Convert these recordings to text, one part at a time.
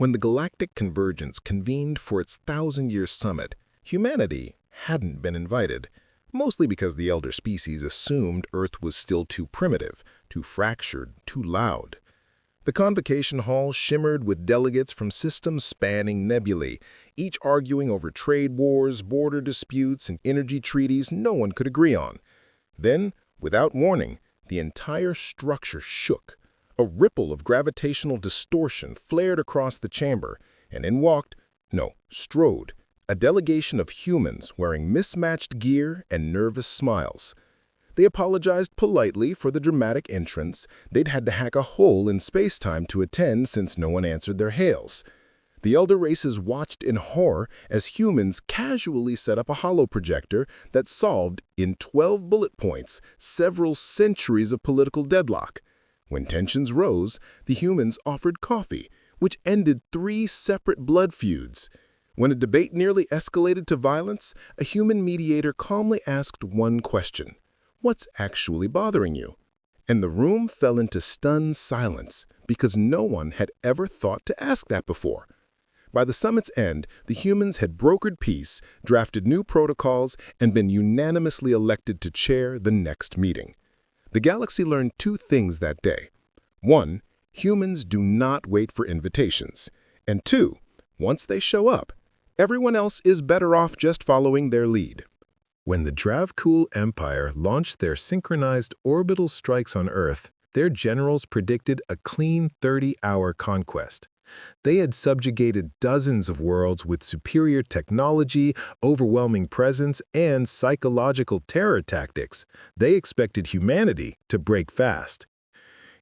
When the Galactic Convergence convened for its 1,000-year summit, humanity hadn't been invited, mostly because the elder species assumed Earth was still too primitive, too fractured, too loud. The convocation hall shimmered with delegates from systems spanning nebulae, each arguing over trade wars, border disputes, and energy treaties no one could agree on. Then, without warning, the entire structure shook. A ripple of gravitational distortion flared across the chamber, and in strode, a delegation of humans wearing mismatched gear and nervous smiles. They apologized politely for the dramatic entrance. They'd had to hack a hole in space-time to attend since no one answered their hails. The elder races watched in horror as humans casually set up a holoprojector that solved, in 12 bullet points, several centuries of political deadlock. When tensions rose, the humans offered coffee, which ended 3 separate blood feuds. When a debate nearly escalated to violence, a human mediator calmly asked one question: "What's actually bothering you?" And the room fell into stunned silence because no one had ever thought to ask that before. By the summit's end, the humans had brokered peace, drafted new protocols, and been unanimously elected to chair the next meeting. The galaxy learned 2 things that day. 1, humans do not wait for invitations. And 2, once they show up, everyone else is better off just following their lead. When the Dravkul Empire launched their synchronized orbital strikes on Earth, their generals predicted a clean 30-hour conquest. They had subjugated dozens of worlds with superior technology, overwhelming presence, and psychological terror tactics. They expected humanity to break fast.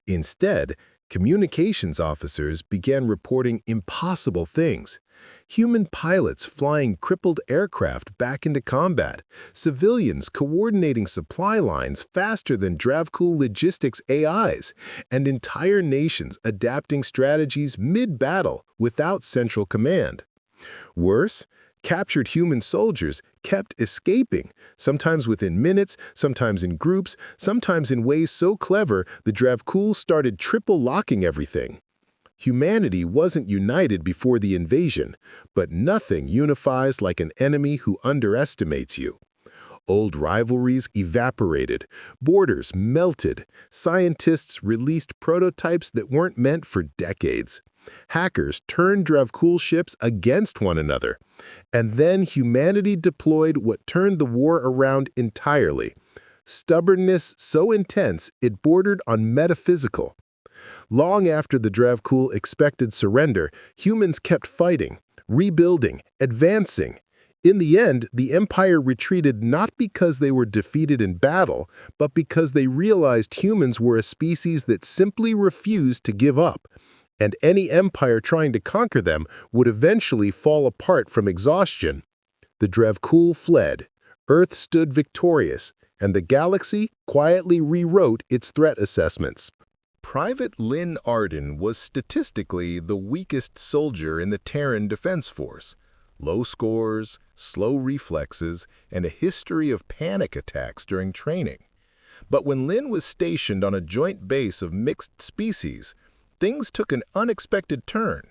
Instead, communications officers began reporting impossible things. Human pilots flying crippled aircraft back into combat, civilians coordinating supply lines faster than Dravkul logistics AIs, and entire nations adapting strategies mid-battle without central command. Worse, captured human soldiers kept escaping, sometimes within minutes, sometimes in groups, sometimes in ways so clever the Dravkul started triple-locking everything. Humanity wasn't united before the invasion, but nothing unifies like an enemy who underestimates you. Old rivalries evaporated, borders melted, scientists released prototypes that weren't meant for decades. Hackers turned Dravkul ships against one another. And then humanity deployed what turned the war around entirely. Stubbornness so intense it bordered on metaphysical. Long after the Dravkul expected surrender, humans kept fighting, rebuilding, advancing. In the end, the Empire retreated not because they were defeated in battle, but because they realized humans were a species that simply refused to give up. And any empire trying to conquer them would eventually fall apart from exhaustion. The Dravkul fled, Earth stood victorious, and the galaxy quietly rewrote its threat assessments. Private Lynn Arden was statistically the weakest soldier in the Terran Defense Force. Low scores, slow reflexes, and a history of panic attacks during training. But when Lynn was stationed on a joint base of mixed species, things took an unexpected turn.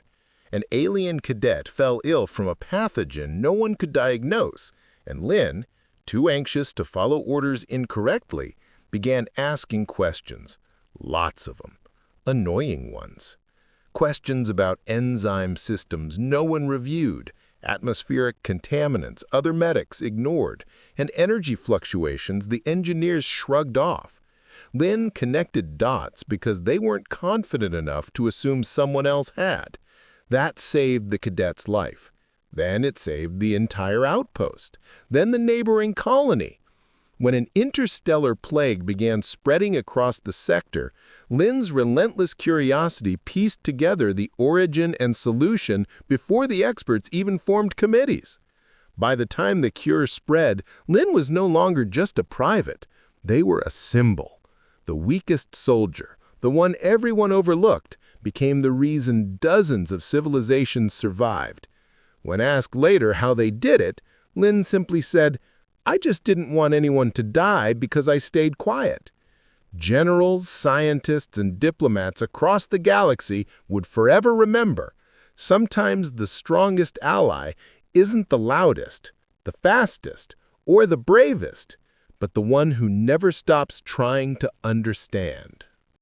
An alien cadet fell ill from a pathogen no one could diagnose, and Lynn, too anxious to follow orders incorrectly, began asking questions. Lots of them. Annoying ones. Questions about enzyme systems no one reviewed, atmospheric contaminants other medics ignored, and energy fluctuations the engineers shrugged off. Lynn connected dots because they weren't confident enough to assume someone else had. That saved the cadet's life. Then it saved the entire outpost. Then the neighboring colony. When an interstellar plague began spreading across the sector, Lynn's relentless curiosity pieced together the origin and solution before the experts even formed committees. By the time the cure spread, Lynn was no longer just a private. They were a symbol. The weakest soldier, the one everyone overlooked, became the reason dozens of civilizations survived. When asked later how they did it, Lynn simply said, "I just didn't want anyone to die because I stayed quiet." Generals, scientists, and diplomats across the galaxy would forever remember, Sometimes the strongest ally isn't the loudest, the fastest, or the bravest, but the one who never stops trying to understand.